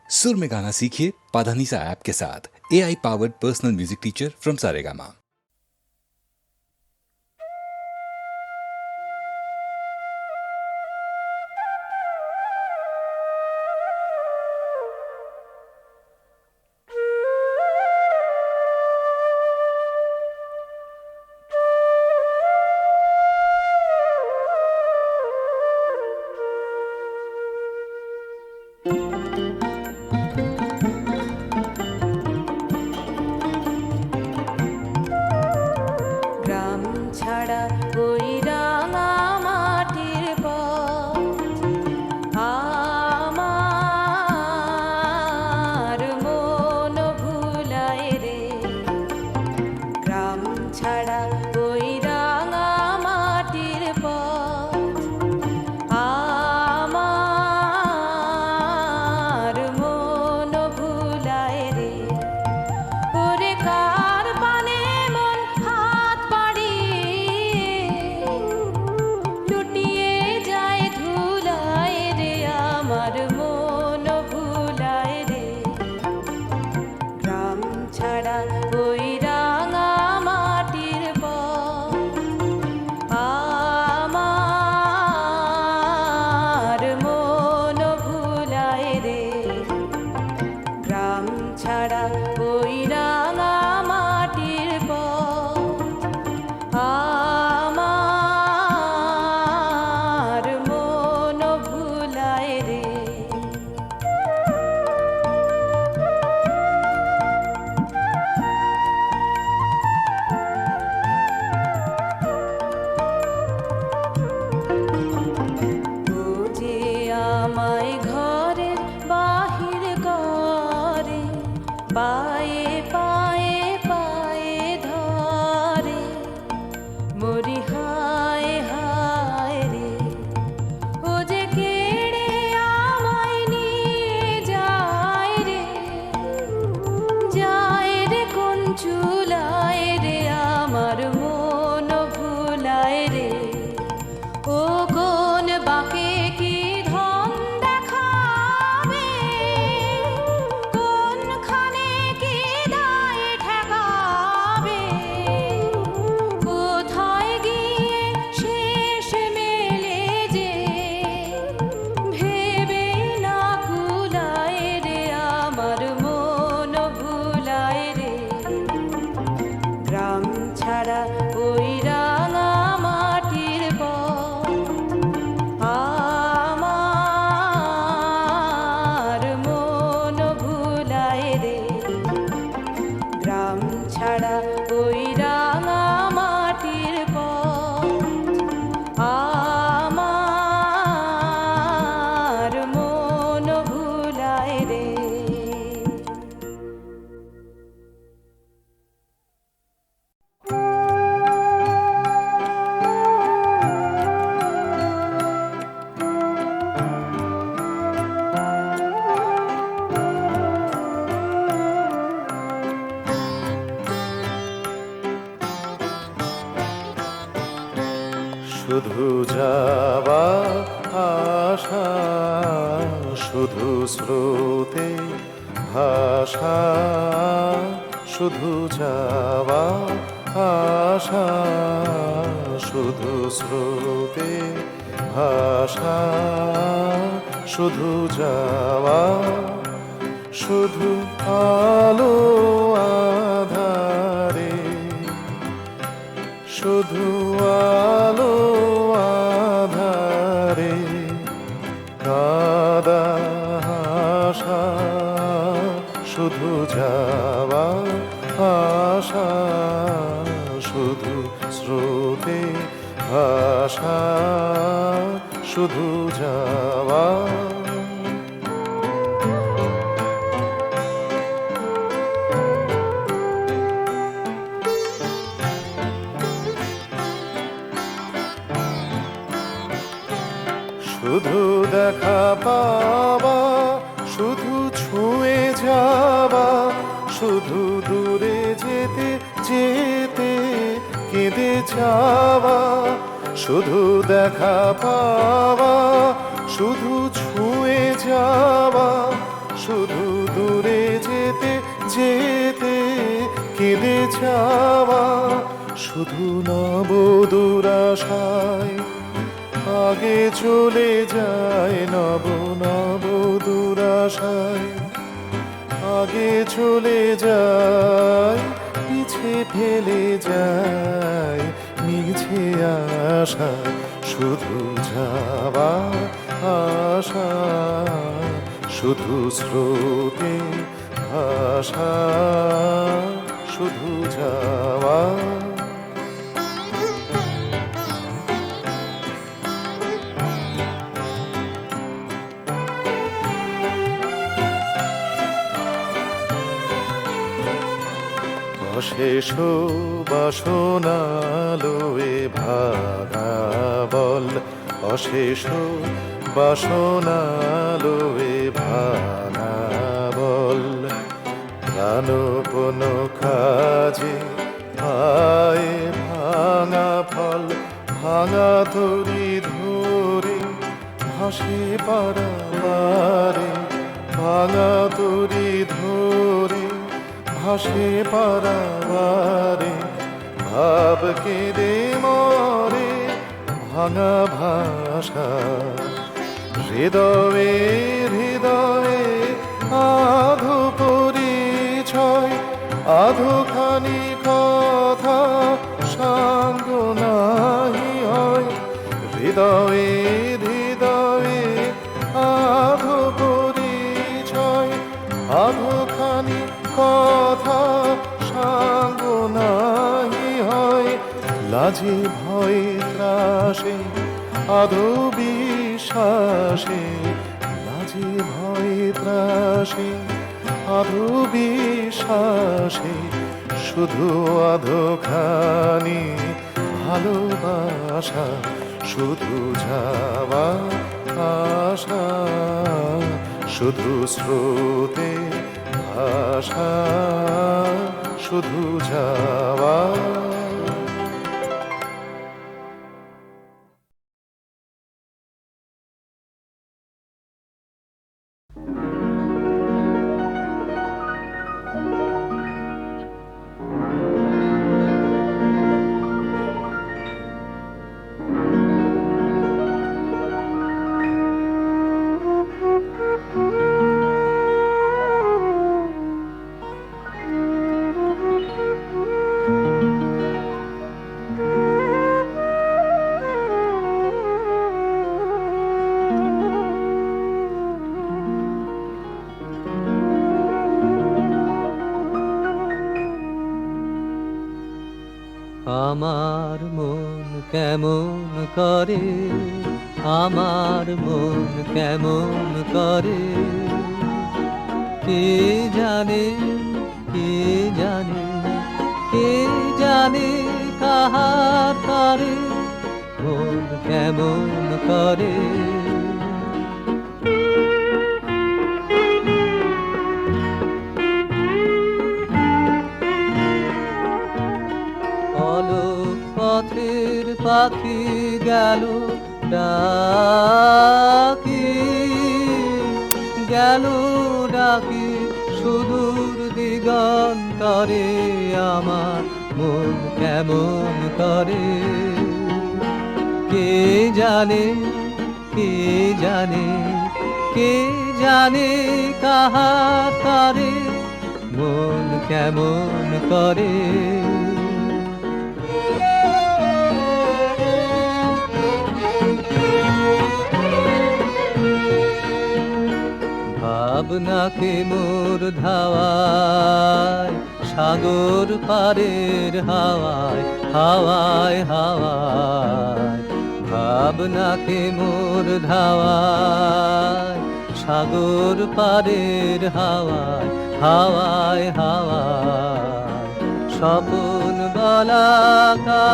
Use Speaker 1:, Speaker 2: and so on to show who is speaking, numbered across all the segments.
Speaker 1: सुर में गाना सीखिए पाधानीसा ऐप के साथ। AI powered personal music teacher from Saregama.
Speaker 2: গ্রাম ছাড়া ওই রাঙা মাটির পথ আমার মন ভুলায় রে। গ্রাম ছাড়া ওই রাঙা মাটির পথ আমার মন ভুলায় রে। ওরে কার পানে মন হাত বাড়িয়ে লুটিয়ে যায় ধুলায় রে, আমার মন ভুলায় রে। গ্রাম ছাড়া ওই রাঙা মাটির পথ আমার মন ভুলায় রে। গ্রাম ছাড়া ওই রাঙা মাটির পথ আমার মন ভুলায় রে। ও যে আমায় ঘরের বাহির করে, পায়ে পায়ে পায়ে ধরে, মরি হায় হায় রে। ও যে কেড়ে আমায় নিয়ে যায় রে, যায় রে কোন চুলায় রে, আমার মন ভুলায় রে। ও কোন বাঁকে কি ধন দেখাবে, কোনখানে কি দায় ঠেকাবে, কোথায় গিয়ে শেষ মেলে যে ভেবে না কুলায় রে, আমার মন ভুলায় রে। গ্রাম ছাড়া ওই রাঙা মাটির পথ আমার মন ভুলায় রে। গ্রাম ছাড়া ওই রাঙা মাটির পথ আমার মন ভুলায় রে।
Speaker 3: শুধু যাওয়া আশা, শুধু স্রোতে ভাষা, শুধু যাওয়া আশা, শুধু স্রোতে ভাষা, শুধু যাওয়া, শুধু আলো আধারে, শুধু আলো আধারে কাদা হাসা, শুধু যাওয়া আশা, শুধু স্রোতে ভাষা, শুধু যাওয়া। শুধু দেখা পাওয়া, শুধু ছুঁয়ে যাওয়া, শুধু দূরে যেতে যেতে কেঁদে যাওয়া, শুধু দেখা পাওয়া, শুধু ছুঁয়ে যাওয়া, শুধু দূরে যেতে যেতে কেঁদে যাওয়া, শুধু নব দুরাশায় আগে চলে যায়, নব নব দুরাশায় আগে চলে যায়, পিছে ফেলে যায় মিছে আশা, শুধু যাওয়া আশা, শুধু স্রোতে ভাষা, শুধু যাওয়া। অশেষ বাসনালোয়ে ভাঙা বল, অশেষ বাসনালোয়ে ভাঙা বল, প্রাণপণ কাজে পায়ে ভাঙা ফল, ভাঙা তরি ধরে ভাসে পারাবারে, ভাঙা তরি ধরে ভাসে পারাবারে, ভাব কেঁদে মরে ভাঙা ভাষা, হৃদয়ে হৃদয়ে আধো পরিচয়, আধোখানি কথা সাঙ্গ নাহি হয়, হৃদয়ে হৃদয়ে আধো পরিচয়, আধোখানি কথা সাঙ্গ নাহি হয়, লাজে ভয়ে ত্রাসে আধো বিশ্বাসে, লাজে ভয়ে ত্রাসে আধো বিশ্বাসে, শুধু আধোখানি ভালোবাসা, শুধু যাওয়া আশা, শুধু স্রোতে ভাষা, শুধু যাওয়া।
Speaker 4: আমার মন কেমন করে, আমার মন কেমন করে, কে জানে, কে জানে, কে জানে কাহার করে, মন কেমন করে। পথের পাখি গেল ডাকি, গেল ডাকি সুদূর দিগন্তরে, আমার মন কেমন করে, কে জানে, কে জানে, কে জানে কাহার করে, মন কেমন করে। ভাবনাকে মোর ধাওয়ায়, সাগর পারের হাওয়ায়, হাওয়ায় হাওয়ায়, ভাবনাকে মোর ধাওয়ায়, সাগর পারের হাওয়ায়, হাওয়ায় হাওয়ায়, স্বপন বলাকার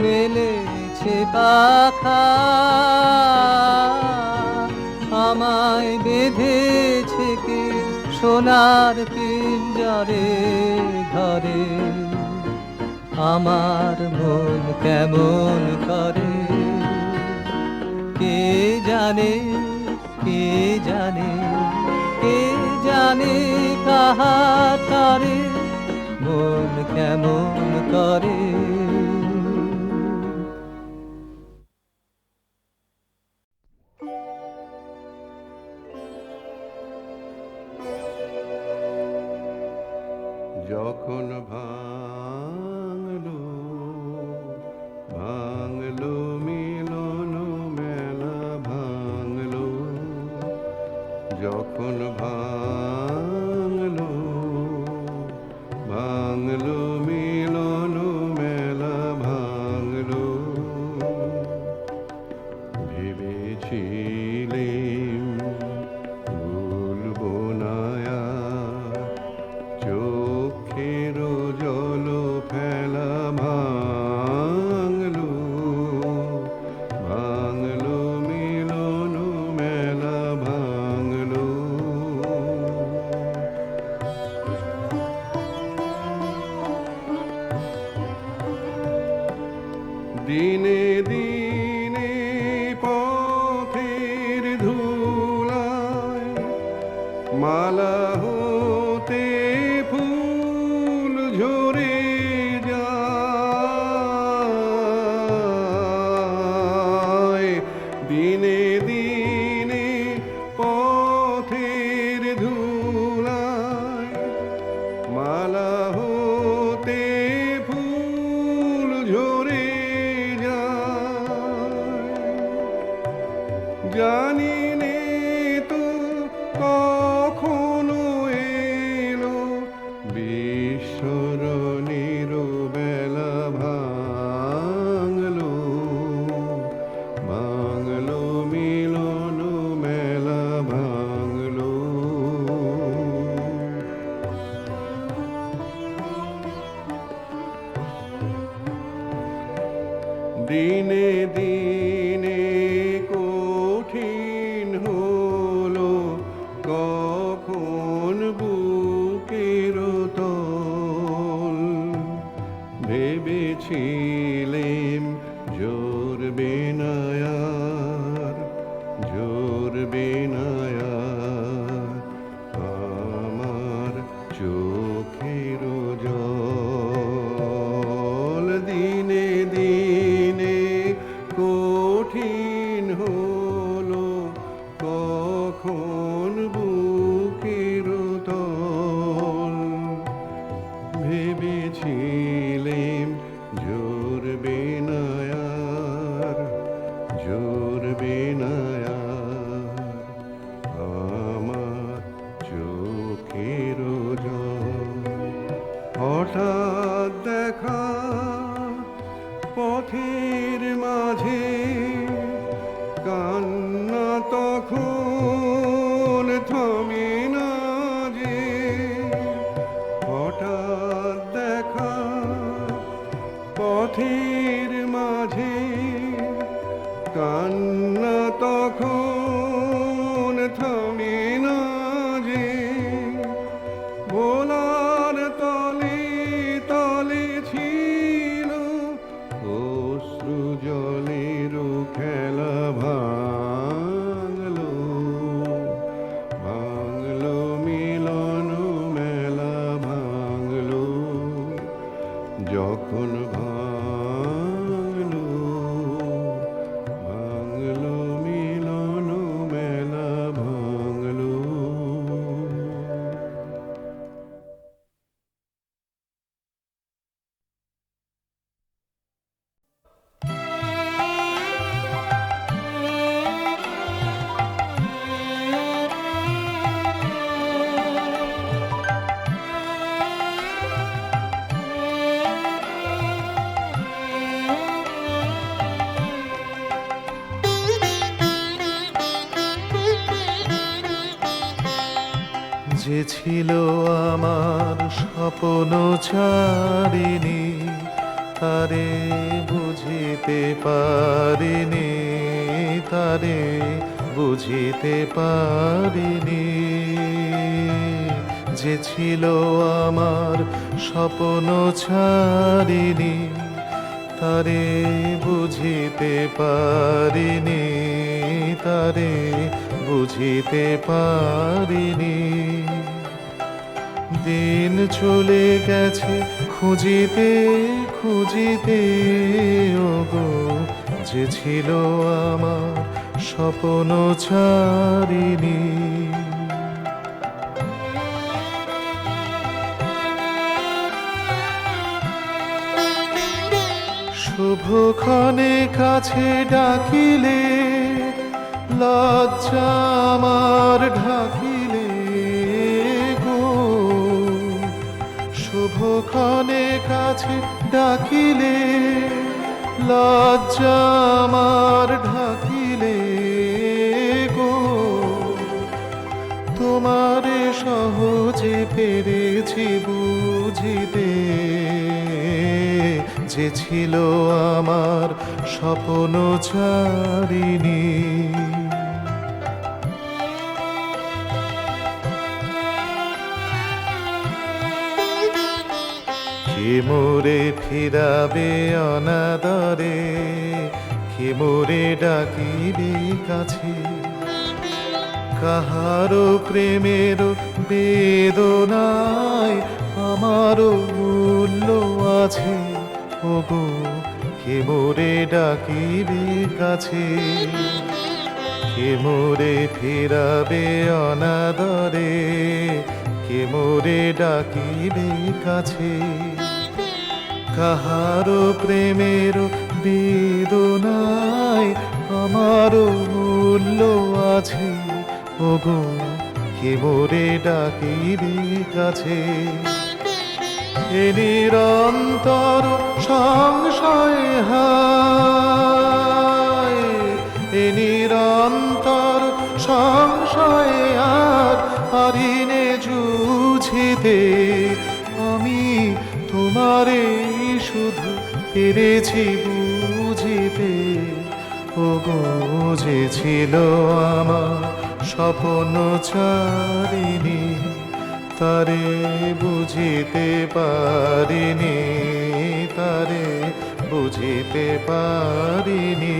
Speaker 4: মেলেছে পাখা, আমায় বেঁধেছে কি সোনার পিঞ্জরে ঘরে, আমার মন কেমন করে, কে জানে, কে জানে কাহার তারে মন কেমন করে।
Speaker 3: যখন ভাঙলো মিলন মেলা ভাঙলো, যখন ভাঙলো মিলন মেলা ভাঙলো, ভেবেছিলেম ভুলবো না আর, চোখের জল ফেলা ভাঙলো মিলন মেলা ভাঙলো। দিনে দিনে পথের ধুলায় মালা হতে ফুল ঝরে যায়, দিনে দিনে পথের ধুলায় মালা হতে ফুল ঝরে যায়। জানি নে তো কখনো এলো বিস্মরণের বেলা, ভাঙলো মিলন মেলা ভাঙলো। দিনে দিনে কঠিন হলো কখন বুকের তল, ভেবেছিলেম জোরবে না আর, জোরবে না আর আমার চোখের জল। দিনে দিনে কঠিন হলো কখন বুকের তল, ভেবেছিলেম জোরবে না আর, জোরবে না আর আমার চোখের জল। হঠাৎ দেখা পথের মাঝে কান্না তখন থামে না যে, হঠাৎ দেখা পথের মাঝে কান্না তখন থামে না যে, ভোলার তলে তলে ছিল অশ্রু জলের খেলা, ভাঙলো মিলন মেলা ভাঙলো, যখন ভাঙলো মিলন মেলা ভাঙলো।
Speaker 5: যে ছিল আমার স্বপ্ন ছাড়িনি, তারে বুঝিতে পারিনি, তারে বুঝিতে পারিনি। যে ছিল আমার স্বপ্ন ছাড়িনি, তারে বুঝিতে পারিনি, তারে বুঝিতে পারিনি। দিন চলে গেছে খুঁজিতে খুঁজিতে, ওগো যে ছিল আমার স্বপ্ন ছাড়িনি। শুভক্ষণে কাছে ডাকিলে, লজ্জা আমার ঢাকিলে গো। শুভক্ষণে কাছে ডাকিলে, লজ্জা আমার ঢাকিলে গো। তোমারে সহজে পেরেছি বুঝিতে, যে ছিল আমার স্বপ্ন ছাড়িনি। কে মোরে ফিরাবে অনাদরে, কে মোরে ডাকিবে কাছে। কাহারো প্রেমের বেদনায় আমারও মূল্য আছে, ওগো কে মোরে ডাকিবে কাছে। কে মোরে ফিরাবে অনাদরে, কে মোরে ডাকিবে কাছে। কাহারো প্রেমের বেদনায় আমারও মূল্য আছে, ওগো কে মোরে ডাকিবে কাছে। এ নিরন্তর সংশয় হায়, এ নিরন্তর সংশয় আর পারিনে জুঝিতে। আমি তোমারে শুধু পেরেছি বুঝিতে, ওগো যে ছিল আমার স্বপ্ন ছাড়িনি। তারে বুঝিতে পারিনি, তারে বুঝিতে পারিনি।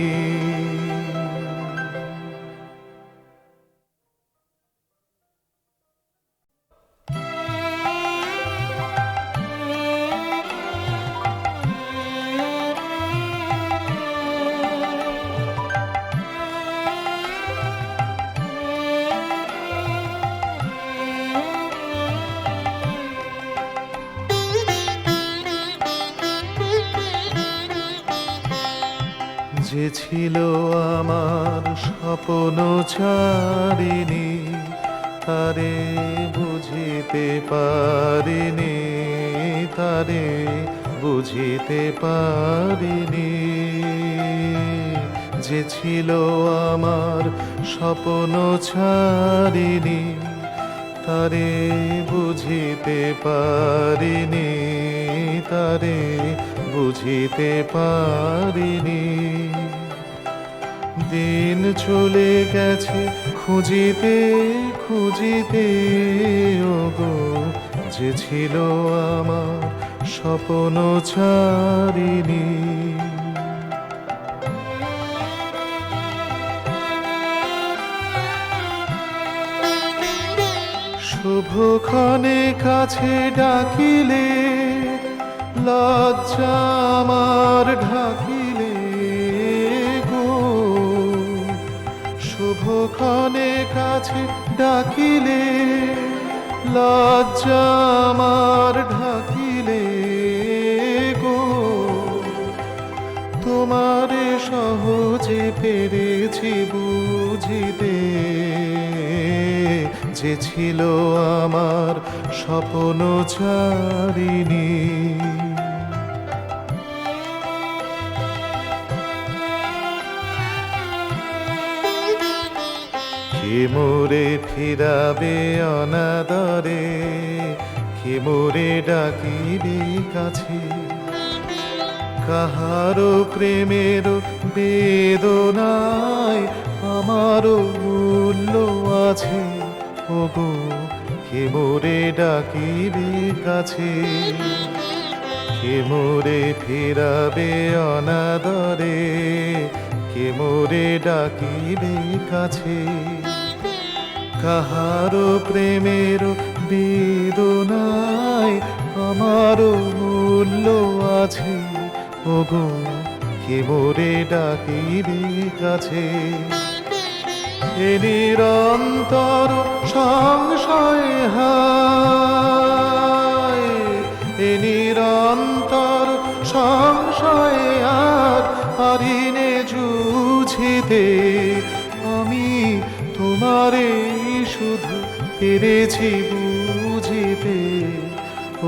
Speaker 5: যে ছিল আমার স্বপ্ন ছাড়িনি, তারে বুঝিতে পারিনি, তারে বুঝিতে পারিনি। যে ছিল আমার স্বপ্ন ছাড়িনি, তারে বুঝিতে পারিনি, তারে বুঝিতে পারিনি। দিন চলে গেছে খুঁজিতে খুঁজিতে, ওগো যে ছিল আমার স্বপ্ন ছাড়িনি। শুভক্ষণে কাছে ডাকিলে, লজ্জা আমার ঢাকিলে গো। শুভক্ষণে কাছে ডাকিলে, লজ্জা আমার ঢাকিলে গো। তোমারে সহজে পেরেছি বুঝিতে, যে ছিল আমার স্বপ্ন ছাড়িনি। কে মোরে ফিরাবে অনাদরে, কে মোরে ডাকিবে কাছে। কাহারো প্রেমের বেদনায় আমারও মূল্য আছে, ওগো কে মোরে ডাকিবে কাছে। কে মোরে ফিরাবে অনাদরে, কে মোরে ডাকিবে কাছে। কাহারো প্রেমের বেদনায় আমারও মূল্য আছে ওগো, কে মোরে ডাকিবে কাছে। এ নিরন্তর সংশয় হায়, এ নিরন্তর সংশয় আর পারিনে জুঝিতে, আমি তোমারে শুধু পেরেছি বুঝিতে।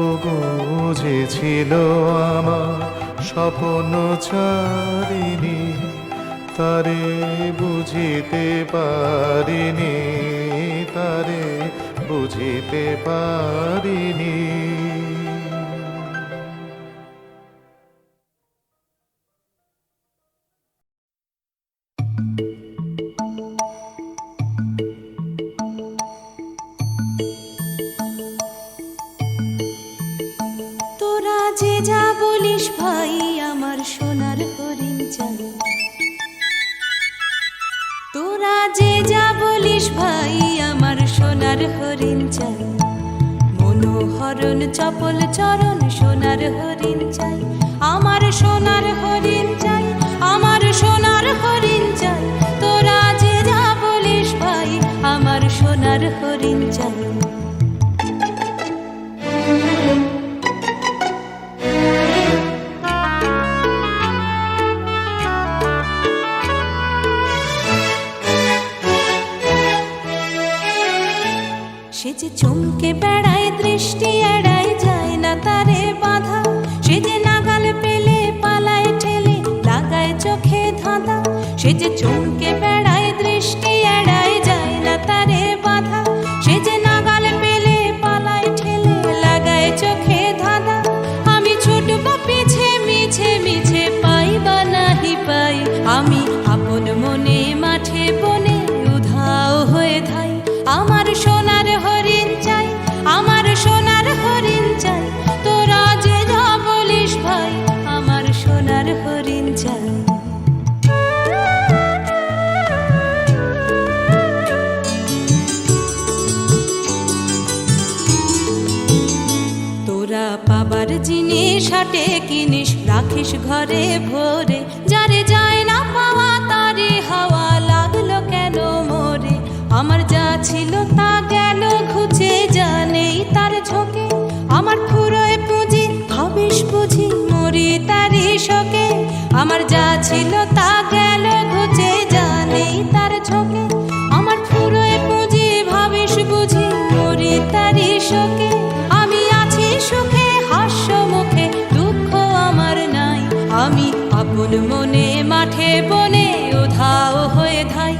Speaker 5: ওগো যে ছিল আমার স্বপ্ন চারিণী, তারে বুঝিতে পারিনি, তারে বুঝিতে পারিনি।
Speaker 2: তোরা যে যা বলিস ভাই আমার সোনার হরিণ চাই, তোরা যে যা বলিস ভাই আমার সোনার হরিণ চাই। মনোহরণ চপল চরণ সোনার হরিণ চাই, আমার সোনার হরিণ চাই, আমার সোনার হরিণ চাই। তোরা যে যা বলিস ভাই আমার সোনার হরিণ চাই। সে যে চমকে বেড়ায় দৃষ্টি এড়ায় যায় না তারে বাধা, সে যে নাগাল পেলে পালায় ঠেলে লাগায় চোখে ধাঁধা। সে যে চমকে বেড়ায় দৃষ্টি এড়ায় যায় না তারে বাধা, সে যে নাগাল পেলে পালায় ঠেলে লাগায় চোখে ধাঁধা। আমি ছুটব পিছে মিছে মিছে পাই বা নাহি পাই, আমি আপন মনে মাঠে বনে উধাও হয়ে ধাই। আমার সোনার হরিণ চাই, আমার সোনার হরিণ চাই। তোরা যে যা বলিস ভাই আমার সোনার হরিণ চাই। তোরা পাবার জিনিস হাটে কিনিস রাখিস ঘরে ভরে, যারে যায় না পাওয়া তারে হাওয়া লাগলো কেন মোরে। আমার যা ছিল তা গেল ঘুচে, যা নেই তার ঝোঁকে। আমার ফুরোয় পুঁজি ভাবিস বুঝি মরি তারি শোকে। আমার যা ছিল তা গেল ঘুচে, যা নেই তার ঝোঁকে। আমার ফুরোয় পুঁজি ভাবিস বুঝি মরি তারি শোকে। আমি আছি সুখে হাস্য মুখে, দুঃখ আমার নাই। আমি আপন মনে মাঠে বনে উধাও হয়ে ধাই।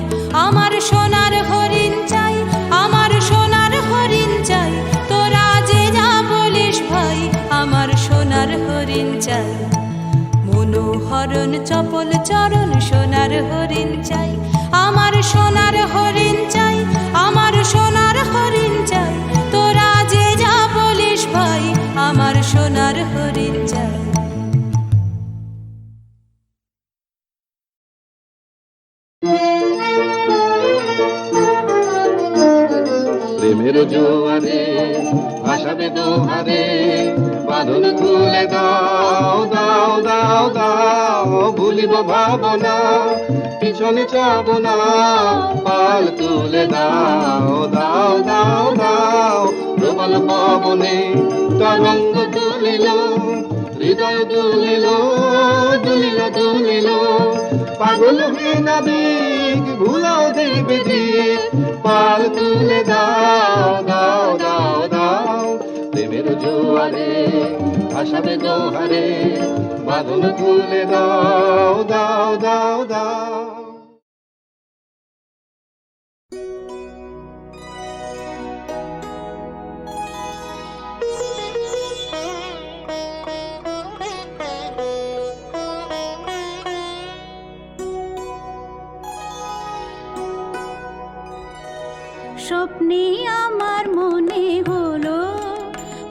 Speaker 2: আমার সোনার হরিণ চাই, আমার সোনার হরিণ চাই। তোরা যে যা বলিস ভাই আমার সোনার হরিণ চাই। মনোহরণ চপল চরণ সোনার হরিণ চাই, আমার সোনার হরিণ চাই, আমার সোনার হরিণ চাই। তোরা যে যা বলিস ভাই আমার সোনার হরিণ চাই।
Speaker 3: প্রেমের জোয়ারে ভাসাবে দোহারে, বাঁধন খুলে দাও দাও দাও দাও। ভুলিব ভাবনা পিছনে চাব না, পাল তুলে দাও দাও দাও দাও। প্রবল পবনে তরঙ্গ তুলিল, হৃদয় দুলিল দুলিল দুলিল। পাগল হয়ে নাবিক ভুলাও দেবে দিক, পাল তুলে দাও দাও দাও দাও। প্রেমের জোয়ারে ভাসাবে দোহারে, বাঁধন খুলে দাও দাও দাও দাও।
Speaker 6: স্বপ্নে আমার মনে হলো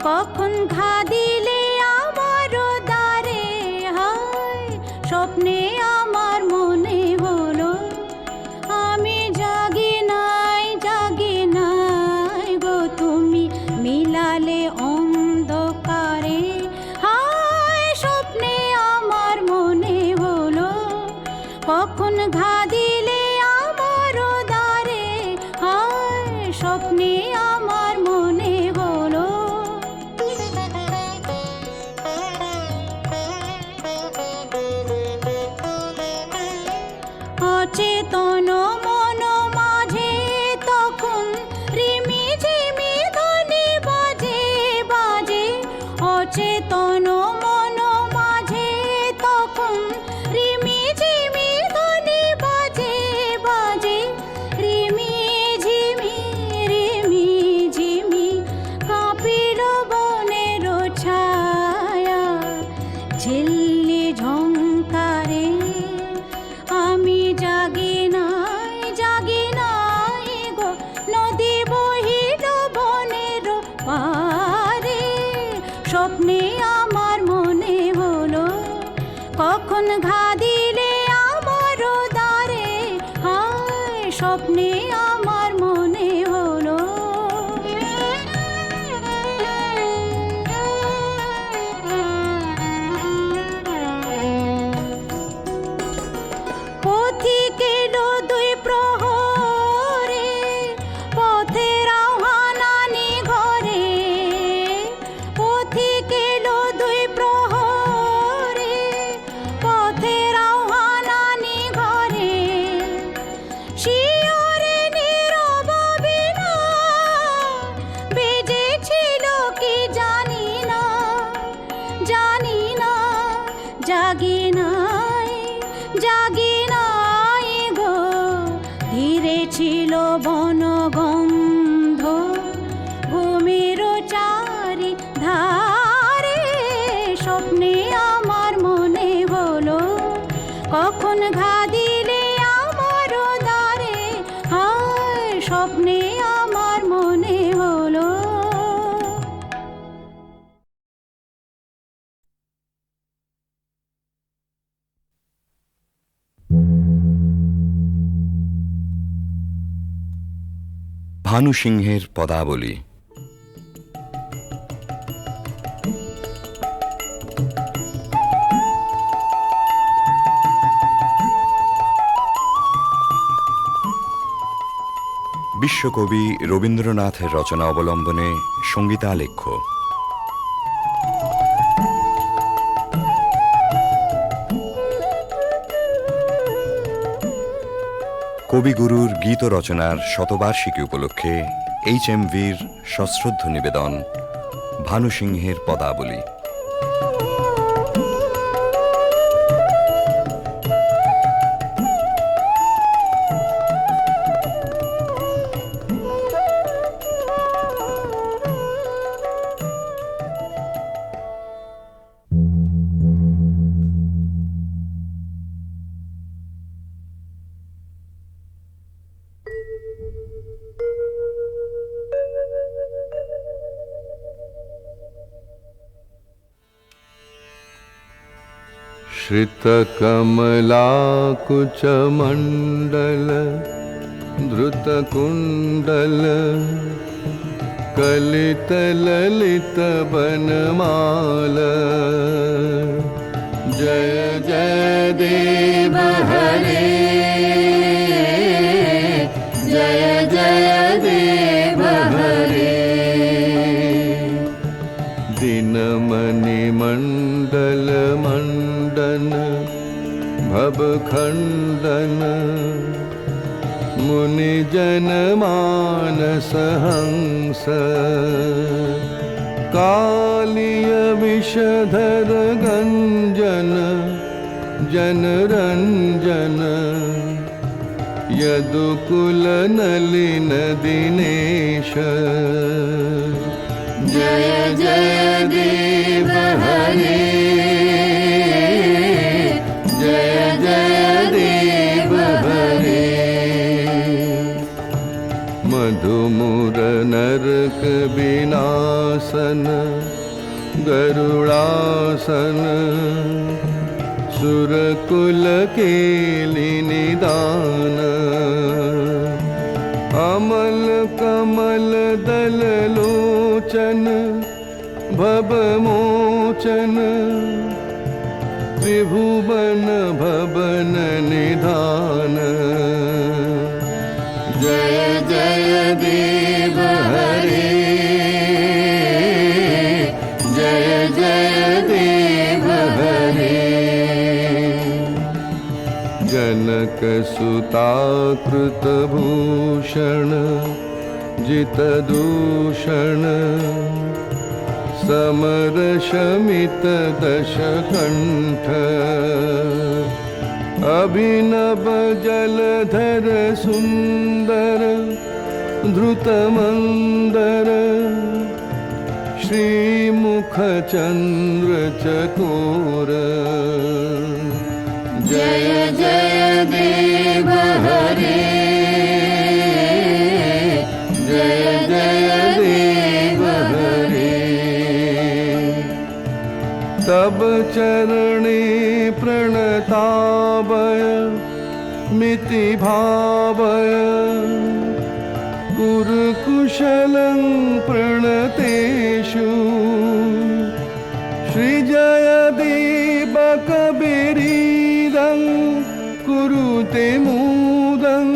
Speaker 6: কখন ঘা দিলে আমার দ্বারে হায়। স্বপ্নে আমার মনে হলো আমি জাগি নাই জাগি নাই। কখন ঘা দিলে আমার দ্বারে, হায় স্বপ্নে আমার মনে হলো পথিক এলো দুই প্রহরে, পথের আহ্বানানি ঘরে, পথিক এলো দুই প্রহরে, পথের আহ্বানানি ঘরে, শিয়রে নীরব বীণা বেজেছিল কি জানি না, জানি না, জাগি নাই, জাগি নাই গো, ধীরে ছিল বনগন্ধ ভূমির চারি ধারে, স্বপ্নে আমার মনে হলো কখন ঘা দিলে আমার দ্বারে, হায় স্বপ্নে আমার মনে হলো।
Speaker 7: ভানু সিংহের পদাবলী। বিশ্বকবি রবীন্দ্রনাথের রচনা অবলম্বনে সঙ্গীতালেখ্য। কবিগুরুর গীত রচনার শতবার্ষিকী উপলক্ষে HMVর সশ্রদ্ধ নিবেদন ভানু সিংহের পদাবলী।
Speaker 3: श्रितकमलाकुचमण्डल धृतकुण्डल कलितललितवनमाल, जय जय देव हरे, जय जय देव हरे। दिनमणिमण्डल मण्डन भवखण्डन, मुनिजन मानस हंस, कालिय विषधर गञ्जन जनरञ्जन, यदुकुल नलिन दिनेश, जय जय देव हरे, जय जय देव हरे। मधुमुर नरक विनाशन गरुड़ासन, सुरकुल केलि निदान, अमल कमल दल लोचन भवमोचन, त्रिभुवन भवन निधान, जय जय देव हरे, जय जय देव हरे। जनक सुता कृत भूषण जित दूषण, समर शमित दशकण्ठ, अभिनव जलधर सुंदर धृतमंदर, श्रीमुख चंद्र चकोर, जय जय देव हरे, जय जय देव हरे। तब चरणे प्रणतावय मिति भावय कुरुकुशलं प्रणतेषु श्रीजयदेवकबीरीदं कुरुते मुदं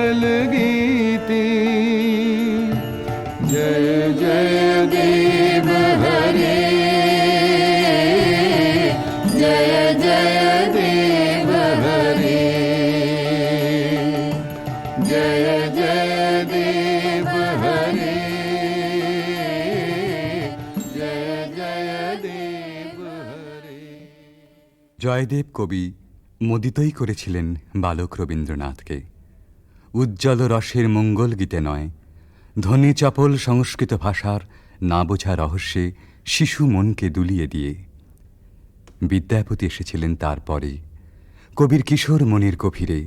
Speaker 3: मङ्गलमुज्जलगीति जय जय देव हरे जय जय देव हरे जय जय देव हरे जय जय देव हरे।
Speaker 8: জয়দেব কবি মোদিতই করেছিলেন বালক রবীন্দ্রনাথকে। উজ্জ্বল রসের মঙ্গল গীতে নয়, ধ্বনি চপল সংস্কৃত ভাষার না বোঝা রহস্যে শিশু মনকে দুলিয়ে দিয়ে। বিদ্যাপতি এসেছিলেন তারপরে, কবির কিশোর মনের গভীরে।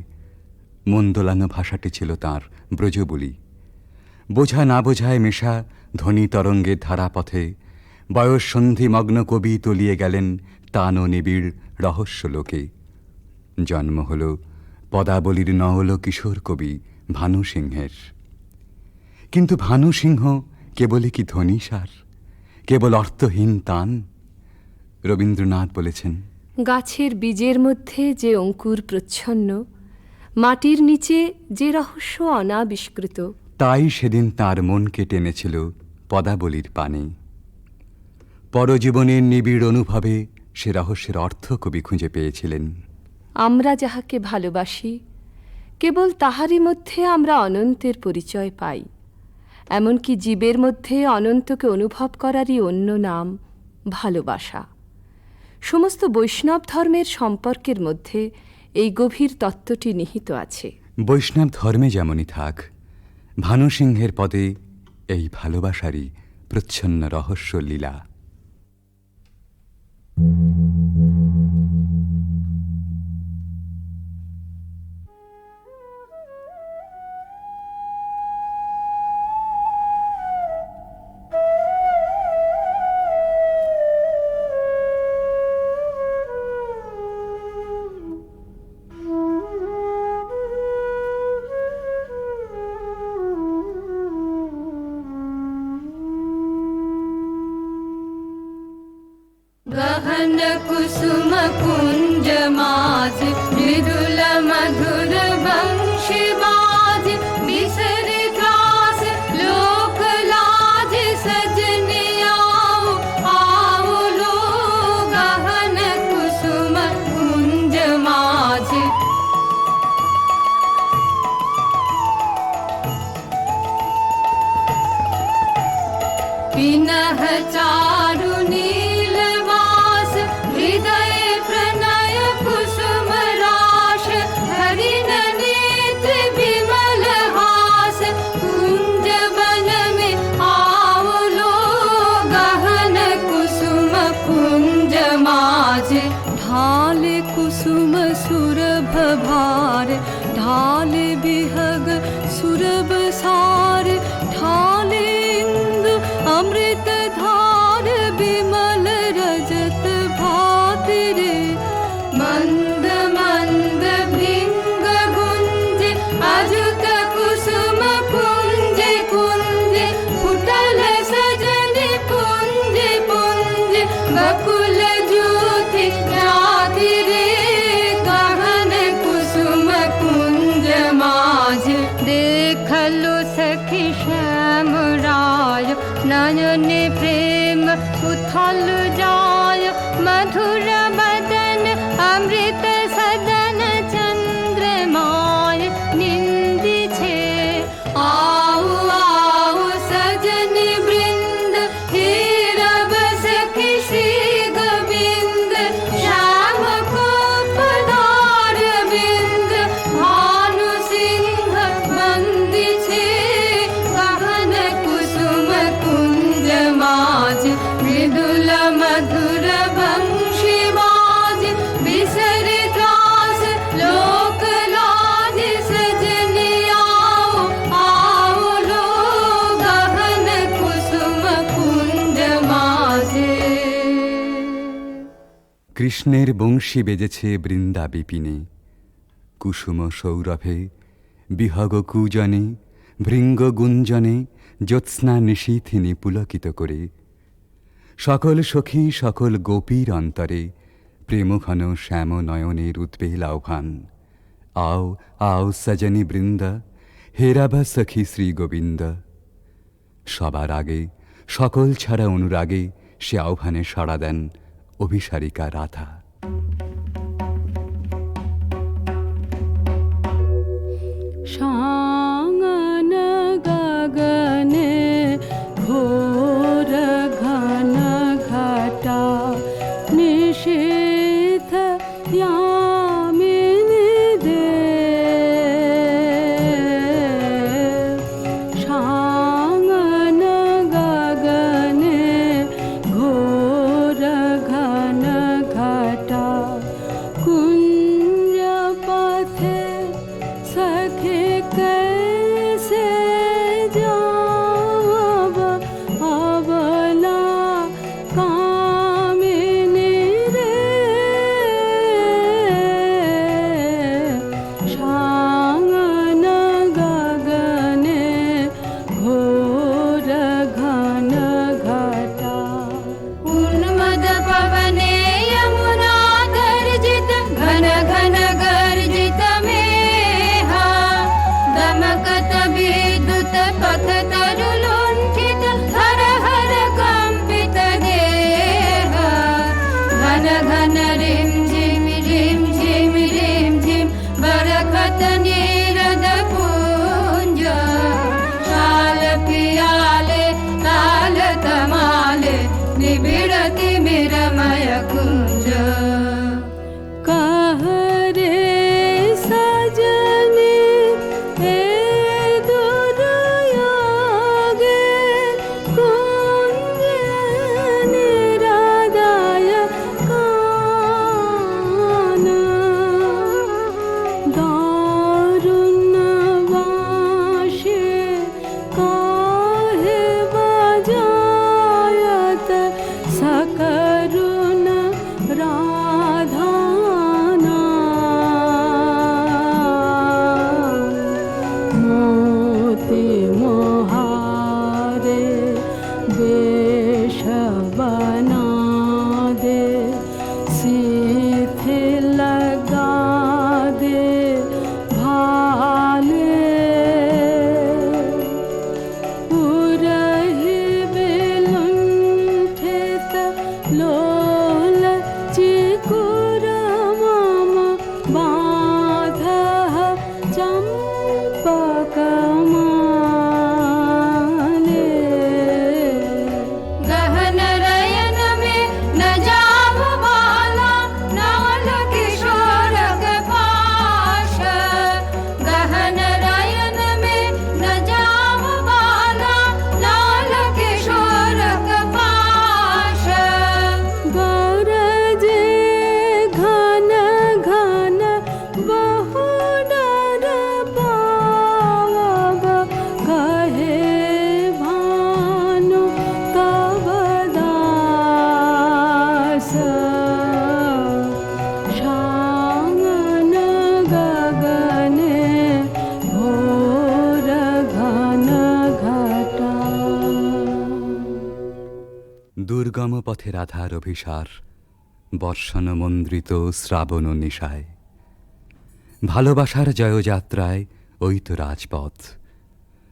Speaker 8: মন দোলানো ভাষাটি ছিল তাঁর ব্রজবুলি। বোঝা না বোঝায় মেশা ধ্বনি তরঙ্গের ধারাপথে বয়স সন্ধিমগ্ন কবি তলিয়ে গেলেন তান ও নিবিড় রহস্য লোকে। জন্ম হল পদাবলীর নওল কিশোর কবি ভানু সিংহের। কিন্তু ভানু সিংহ কেবলই কি ধ্বনিসার, কেবল অর্থহীন তান? রবীন্দ্রনাথ বলেছেন,
Speaker 9: গাছের বীজের মধ্যে যে অঙ্কুর প্রচ্ছন্ন, মাটির নিচে যে রহস্য অনাবিষ্কৃত,
Speaker 8: তাই সেদিন তার মনকে টেনেছিল পদাবলীর পানে। পরজীবনের নিবিড় অনুভবে সে রহস্যের অর্থ কবি খুঁজে পেয়েছিলেন।
Speaker 9: আমরা যাহাকে ভালোবাসি, কেবল তাহারই মধ্যে আমরা অনন্তের পরিচয় পাই। এমনকি জীবের মধ্যে অনন্তকে অনুভব করারই অন্য নাম ভালোবাসা। সমস্ত বৈষ্ণব ধর্মের সম্পর্কের মধ্যে এই গভীর তত্ত্বটি নিহিত আছে।
Speaker 8: বৈষ্ণব ধর্মে যেমনই থাক, ভানু সিংহের পদে এই ভালোবাসারই প্রচ্ছন্ন রহস্য লীলা।
Speaker 2: गहन कुसुम कुंज माज मृदुल मधुर वंशी बाज बिसरे त्रास लोक लाज सजने आओ आओ लो गहन कुसुम कुंज माज। पिनह चारु ढाले कुसुम सुरभ भार ढाले बिहग सुरभ सार ढाले इंदु अमृत धार बिमल रजत भात रे मंद मंद भृंग गुंज अजुत कुसुम कुंज कुंज फुटल सजन पुंज पुंज बकुल ज्योति राधि रे गहन कुसुम कुंज माज। देखलो सखी श्याम राय नयन प्रेम उथल जाय मधुर बदन अमृत सदन चंद्रमाय निंदी छे आओ आओ सजन वृंद हे रब सखी श्री गोविंद श्याम को पधार बिंद भानु सिंह बंदी छे गहन कुसुम कुंज माज मृदुल
Speaker 8: কৃষ্ণের বংশী বেজেছে বৃন্দা বিপিনে, কুসুম সৌরভে বিহগ কূজনে ভৃঙ্গ গুঞ্জনে জ্যোৎস্না নিশীথিনী পুলকিত করে। সকল সখী সকল গোপীর অন্তরে প্রেমঘন শ্যাম নয়নের উদ্বেল আহ্বান। আও আও সজনী বৃন্দা, হেরাবা সখী শ্রী গোবিন্দ। সবার আগে সকল ছাড়া অনুরাগে সে আহ্বানে সাড়া দেন অভিসারিকা রাধা।
Speaker 9: সাঙ্গন গগনে ঘোর ঘন ঘটা নিশীথ यामिनी दे। সাঙ্গন গগনে ঘোর ঘন ঘটা কুঞ্জ পথে सखे कैसे जाब अबला कामिनी रे। সাঙ্গন গগনে ঘোর ঘন ঘটা
Speaker 2: उन्मद पवने यमुना गर्जित घन घन गर्जित मेहा दमकत विद्युत पथ तरुलुण्ठित हर हर कम्पित देह घन घन रिम झिम बरखत नीरद पुंज शाल पियाले ताल तमाले निबिड़ति मिरमय कुंज।
Speaker 9: कह रे सजनी हे दुर्योगे कुंज निरादाय काना। दारुणवाशे काहे बजायत सकरुण राधाना। मोती मोहारे वेश बना दे सीथे लगा दे भाले। उरहि विलुण्ठित लोल चिकुर मम बाधः चम्पकमाले।
Speaker 2: गहन रयन में न जाव बाला नाल किशोर के पाश। गहन रयन में न जाव बाला नाल किशोर के पाश।
Speaker 9: गरजे घन घन बहु डर पावब कहे भानु तब दास। সাঙ্গন গগনে ঘোর ঘন ঘটা।
Speaker 8: দুর্গম পথে রাধার অভিসার বর্ষণ মন্দ্রিত শ্রাবণ নিশায়। ভালোবাসার জয়যাত্রায় ওই তো রাজপথ।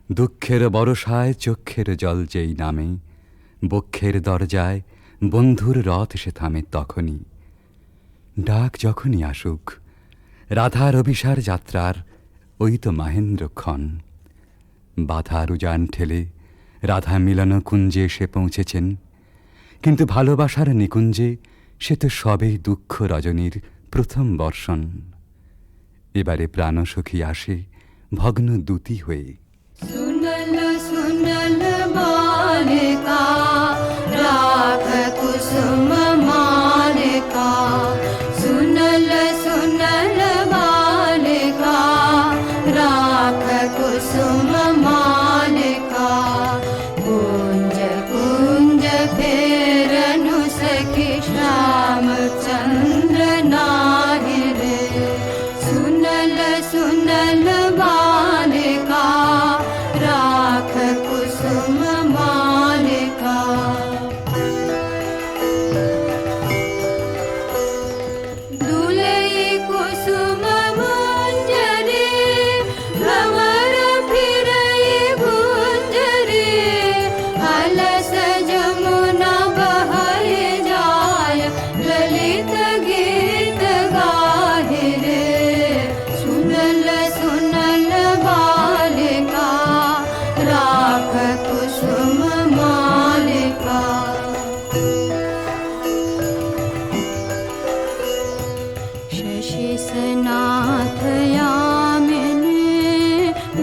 Speaker 8: দুঃখের বরসায় চক্ষের জল যেই নামে, বক্ষের দরজায় বন্ধুর রথ সে থামে তখনই। ডাক যখনই আসুক রাধার অভিসার যাত্রার ওই তো মাহেন্দ্রক্ষণ। বাধার উজান ঠেলে রাধা মিলন কুঞ্জে এসে পৌঁছেছেন, কিন্তু ভালোবাসার নিকুঞ্জে সে তো সবেই দুঃখ রজনীর প্রথম বর্ষণ। এবারে প্রাণসখী আসে ভগ্ন দ্যুতি হয়ে।
Speaker 2: सुनल सुनल बालिका राख कुसुम मालिका। सुनल सुनल बालिका राख कुसुम मालिका। कुंज कुंज फेरनु सखी श्याम चंद्र सुनल बालिका राख कुसुम मालिका दुलई कुसुम मंजरी भंवर फिरई गुंजरी अलस जमुना बहै जाय ललित गीत गाहि रे सुनल सुनल बालिका राख कुसुम मालिका शशि सनाथ यामिनी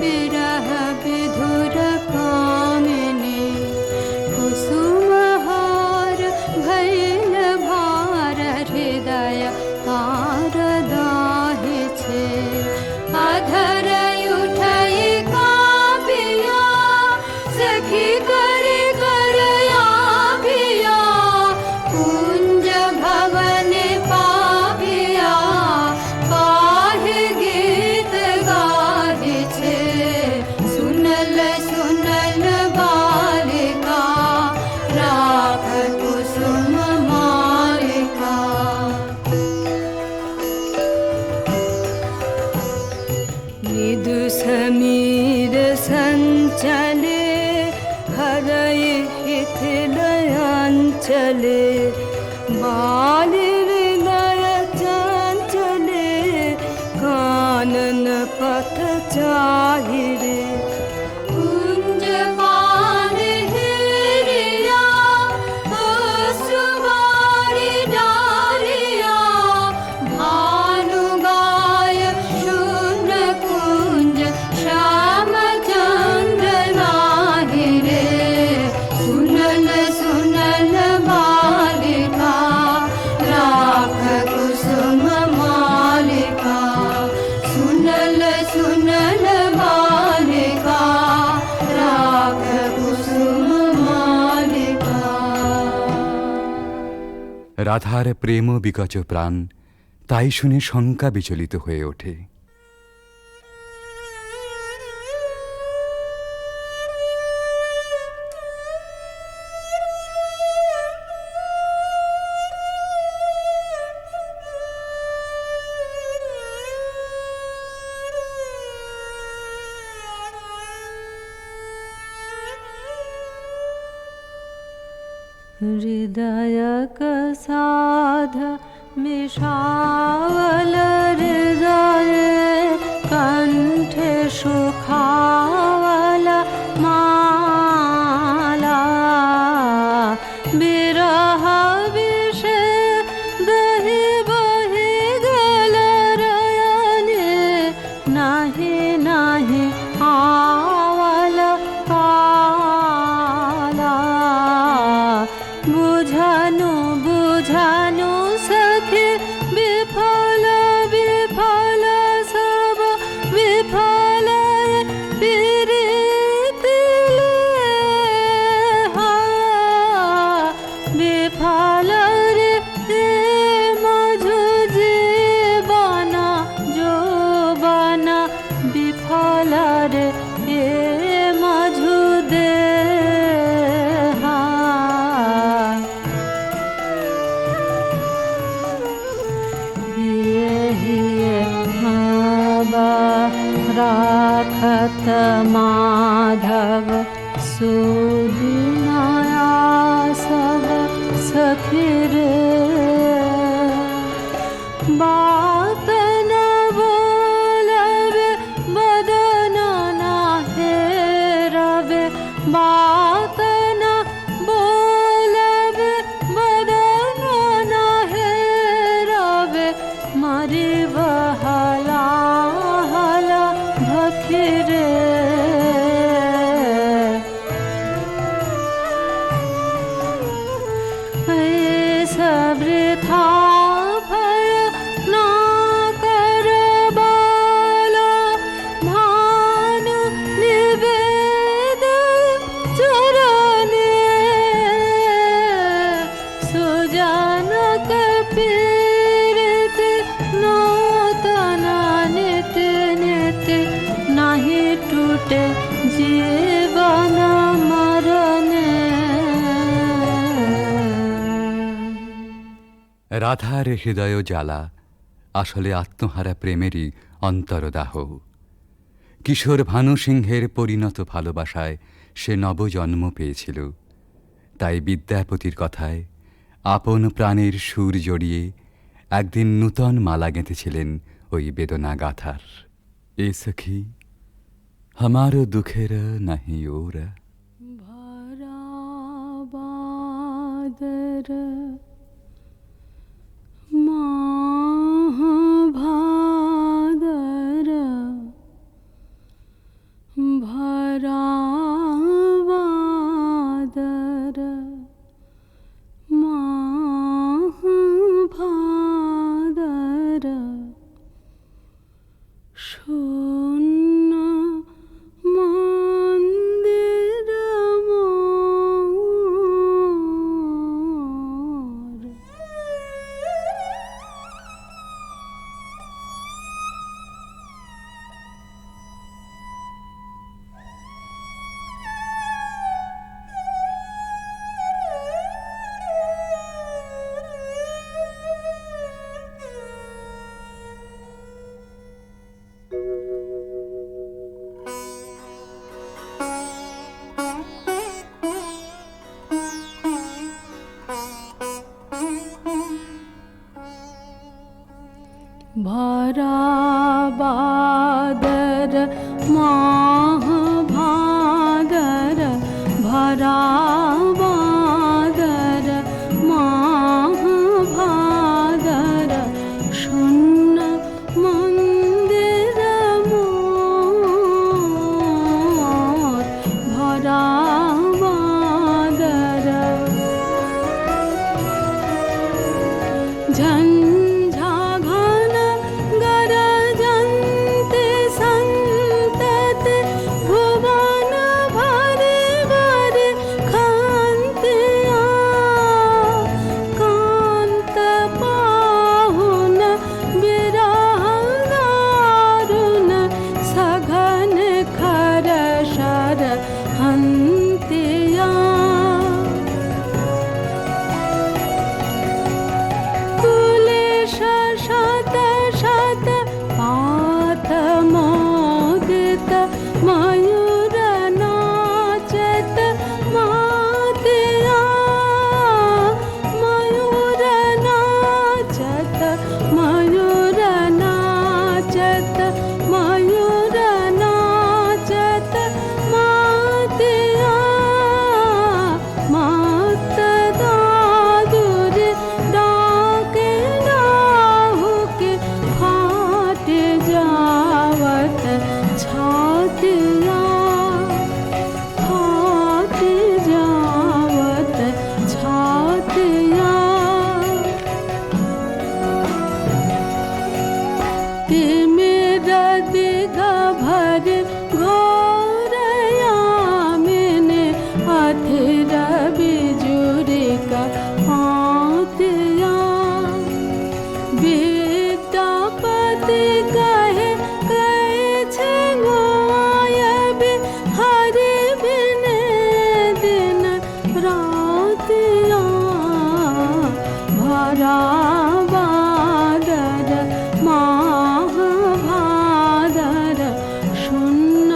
Speaker 2: विरह विधुर कामिनी कुसुमहार भैल भार हृदय तार दाहि छे अधर उठई कापिया सखी करे करया पिया कुंज भवन पापिया काहे गीत गाहि छे सुनल सुनल बालिका राख कुसुम मालिका निदु समीर संचले हरय हिथिलयांचले बाल हृदय चंचले कानन पथ चाहिरे कुंज पान हेरिया सुवारी डारिया भानु गाय शून्य कुंज श्याम चंद्र नाहि रे सुनल सुनल बालिका राख कुसुम मालिका सुनल सुनल बालिका राख कुसुम मालिका
Speaker 8: রাধার প্রেম বিকচ প্রাণ তাই শুনে শঙ্কা বিচলিত হয়ে ওঠে।
Speaker 2: हृदय साध मिषावल हृदय कंठे सुखावल माला बिरह विष दहि बहि गल रयने नाही नाही आवल पाला बुझानु बुझानु सखी विफल विफल सब विफल पीड़ित विफल रे मझु जीवना जो बना विफल रे मझु दे राखत माधव सुदिनाया सब सखी रे बात न बोलबे बदन न हेरबे बात न बोलबे बदन न हेरबे मरी बहला हला भखिरे सब था फल ना ঘটে জীবন মরণে।
Speaker 8: রাধার হৃদয় জ্বালা আসলে আত্মহারা প্রেমেরই অন্তরদাহ। কিশোর ভানু সিংহের পরিণত ভালোবাসায় সে নবজন্ম পেয়েছিল। তাই বিদ্যাপতির কথায় আপন প্রাণের সুর জড়িয়ে একদিন নূতন মালা গেঁথেছিলেন ওই বেদনা গাথার। এ সখী हमार दुखेर नहीं ओर।
Speaker 2: ভরা বাদর মহাভাদর ভরা বাদর মহাভাদর শূন্য মন্দির মোর। ভরা বাদর মহাভাদর ভরা বাদর মহাভাদর শূন্য মন্দির মোর। ভরা বাদর ঝঞ্ঝা ঘন গরজন্তে সন্ততে ভুবন ভরে ভরে খান্তিয়া কান্ত পাহুন বিরহ দারুণ সঘন খর শর হন্তিয়া শত শত পাত মোদিত ময়ূর নাচত মাতিয়া ময়ূর নাচত ময়ূর নাচত ময়ূর নাচত মাতিয়া মাত দাদুরে ডাকে ডাহুকে ফাটে যাওয়াত ছাতিয়া ফাটে যাওয়াত ছাতিয়া ते मेरा दिगा भर घोरया मैंने अथेरा बिजुरे का पातिया विद्यापति कहे कैसे गोयबे हरे बिने दिन रातिया भरा বাদর মহাভাদর শূন্য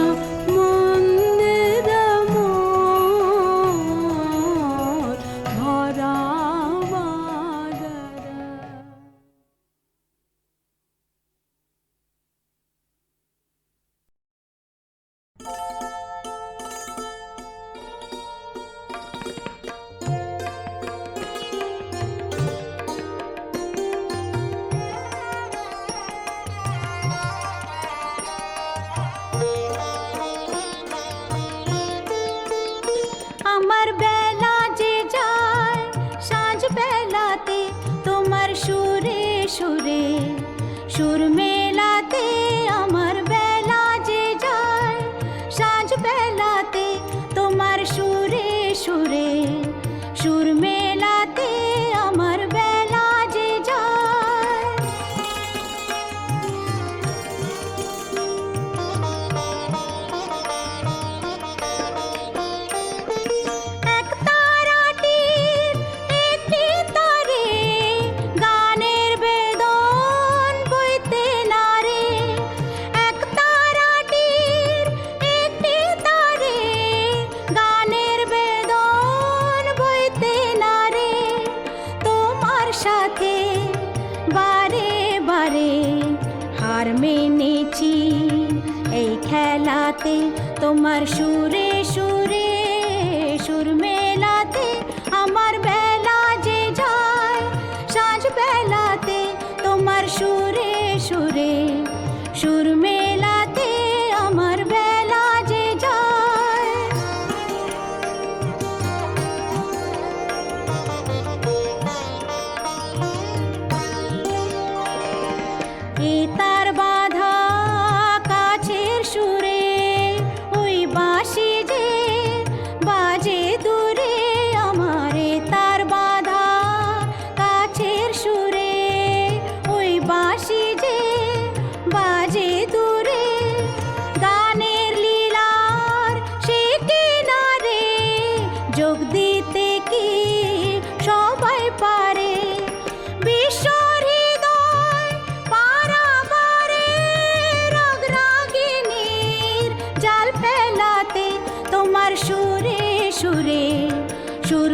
Speaker 2: মন্দির মোর। ভরা বাদর।
Speaker 6: আমার বেলা যে যায় সাঁঝ বেলাতে তোমার সুরে সুরে সুর মেলাতে। আমার বেলা যে যায় সাঁঝ বেলাতে তোমার সুরে সুরে সুর মেলাতে। আমার বেলা যে যায় হেলাতে তোমার সুরে সুরে সুর মেলাতে আমার বেলা যে যায় সাঁঝ বেলাতে তোমার সুরে সুরে সুর মেলাতে আমার বেলা যে যায়। এ তার বাঁধা কাছের সুরে ওই বাঁশি যে বাজে দূরে আমার, এ তার বাঁধা কাছের সুরে ওই বাঁশি যে বাজে দূরে গানের লীলার সে কিনারে যোগ দিতে কি সবাই পারে বিশ্বর হৃদয় পারাবারে রাগ রাগিনীর জাল ফেলাতে তোমার সুরে সুরে সুর